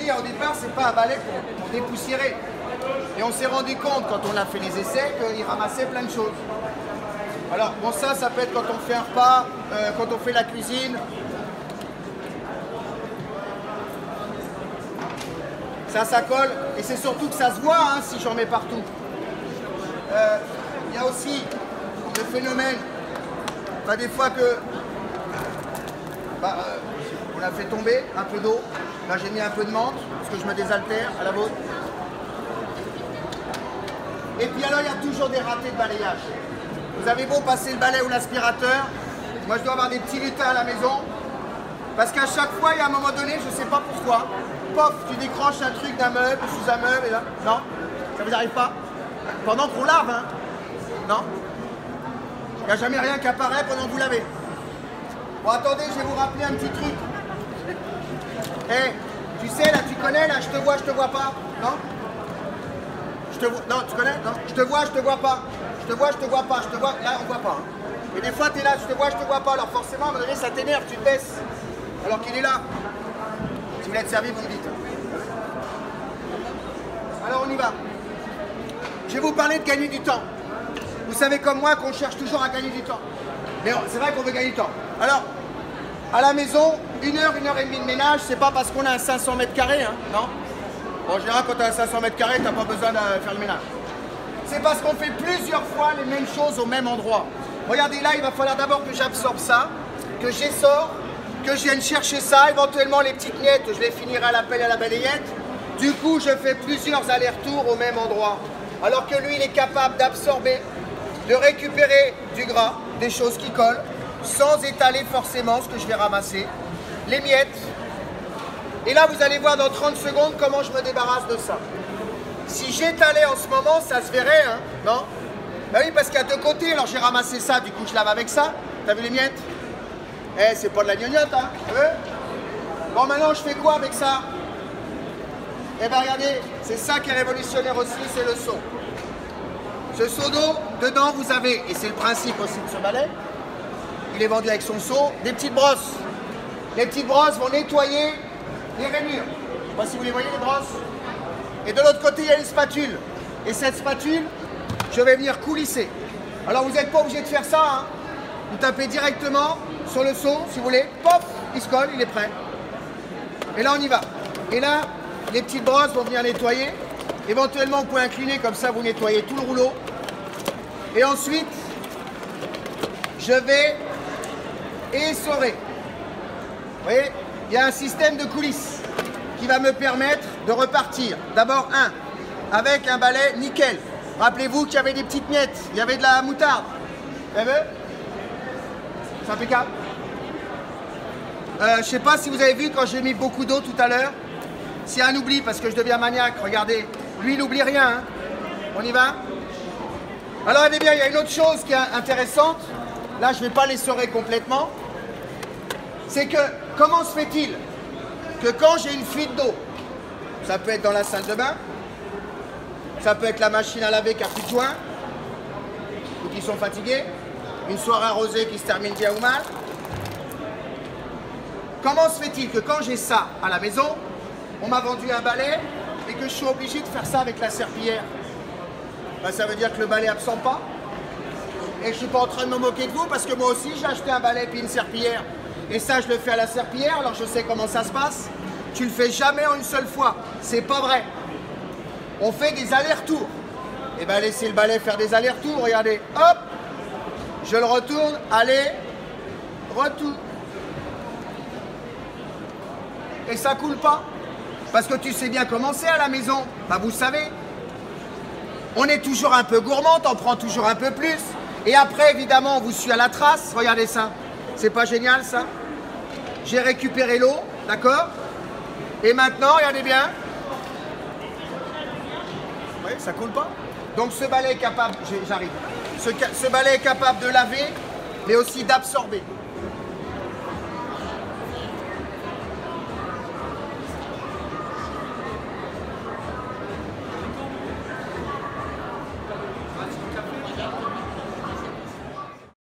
dire, au départ, c'est pas un balai pour dépoussiérer. Et on s'est rendu compte, quand on a fait les essais, qu'il ramassait plein de choses. Alors, bon, ça peut être quand on fait un repas, quand on fait la cuisine. Ça colle. Et c'est surtout que ça se voit, hein, si j'en mets partout. Il y a aussi le phénomène, des fois que on a fait tomber un peu d'eau. Là, j'ai mis un peu de menthe, parce que je me désaltère à la vôtre. Et puis alors, il y a toujours des ratés de balayage. Vous avez beau passer le balai ou l'aspirateur, moi je dois avoir des petits lutins à la maison, parce qu'à chaque fois, il y a un moment donné, je ne sais pas pourquoi, pof, tu décroches un truc d'un meuble, sous un meuble, et là, non, ça vous arrive pas? Pendant qu'on lave, hein? Non? Il n'y a jamais rien qui apparaît pendant que vous lavez. Bon, attendez, je vais vous rappeler un petit truc. Hé, tu sais, là, tu connais, là, je te vois pas, non? Non, tu connais? Non, je te vois pas. Je te vois pas. Là, on voit pas. Hein. Et des fois, tu es là, je te vois pas. Alors forcément, à un moment donné, ça t'énerve, tu te baisses. Alors qu'il est là. Si vous voulez être servi, vous me dites. Alors, on y va. Je vais vous parler de gagner du temps. Vous savez comme moi qu'on cherche toujours à gagner du temps. Mais c'est vrai qu'on veut gagner du temps. Alors, à la maison, 1 heure et demie de ménage, c'est pas parce qu'on a un 500 mètres carrés, hein, non? En général, quand tu as un 500 mètres carrés, tu n'as pas besoin de faire le ménage. C'est parce qu'on fait plusieurs fois les mêmes choses au même endroit. Regardez là, il va falloir d'abord que j'absorbe ça, que j'essore, que je vienne chercher ça, éventuellement les petites miettes, je les finirai à la pelle et à la balayette. Du coup, je fais plusieurs allers-retours au même endroit. Alors que lui, il est capable d'absorber, de récupérer du gras, des choses qui collent, sans étaler forcément ce que je vais ramasser, les miettes. Et là, vous allez voir dans 30 secondes comment je me débarrasse de ça. Si j'étalais en ce moment, ça se verrait, hein, non? Ben oui, parce qu'il y a 2 côtés. Alors j'ai ramassé ça, du coup je lave avec ça. T'as vu les miettes? Eh, c'est pas de la gnognotte, hein? T'as vu? Bon, maintenant, je fais quoi avec ça? Eh ben regardez, c'est ça qui est révolutionnaire aussi, c'est le seau. Ce seau d'eau, dedans, vous avez, et c'est le principe aussi de ce balai, il est vendu avec son seau, des petites brosses. Les petites brosses vont nettoyer les rainures. Je ne sais pas si vous les voyez, les brosses. Et de l'autre côté, il y a une spatule. Et cette spatule, je vais venir coulisser. Alors, vous n'êtes pas obligé de faire ça. Hein. Vous tapez directement sur le seau, si vous voulez. Pop, il se colle, il est prêt. Et là, on y va. Et là, les petites brosses vont venir nettoyer. Éventuellement, vous pouvez incliner, comme ça, vous nettoyez tout le rouleau. Et ensuite, je vais essorer. Vous voyez, il y a un système de coulisses qui va me permettre de repartir. D'abord, avec un balai nickel. Rappelez-vous qu'il y avait des petites miettes, il y avait de la moutarde. Vous avez vu? C'est impeccable. Je ne sais pas si vous avez vu quand j'ai mis beaucoup d'eau tout à l'heure. C'est un oubli parce que je deviens maniaque. Regardez, lui il n'oublie rien. Hein. On y va? Alors, eh bien, il y a une autre chose qui est intéressante. Là, je ne vais pas l'essorer complètement. C'est que, comment se fait-il que quand j'ai une fuite d'eau, ça peut être dans la salle de bain, ça peut être la machine à laver qui a plus de joint, ou qui sont fatigués, une soirée arrosée qui se termine bien ou mal. Comment se fait-il que quand j'ai ça à la maison, on m'a vendu un balai et que je suis obligé de faire ça avec la serpillière? Ben, ça veut dire que le balai absent pas. Et je ne suis pas en train de me moquer de vous parce que moi aussi j'ai acheté un balai puis une serpillière. Et ça je le fais à la serpillière, alors je sais comment ça se passe. Tu le fais jamais en une seule fois. C'est pas vrai. On fait des allers-retours. Et bien laissez le balai faire des allers-retours, regardez. Hop, je le retourne, allez, retour. Et ça coule pas. Parce que tu sais bien comment c'est à la maison. Bah vous savez. On est toujours un peu gourmand, t'en prends toujours un peu plus. Et après, évidemment, on vous suit à la trace. Regardez ça. C'est pas génial, ça? J'ai récupéré l'eau, d'accord? Et maintenant, regardez bien. Oui, ça coule pas. Donc ce balai est capable, j'arrive. Ce balai est capable de laver, mais aussi d'absorber.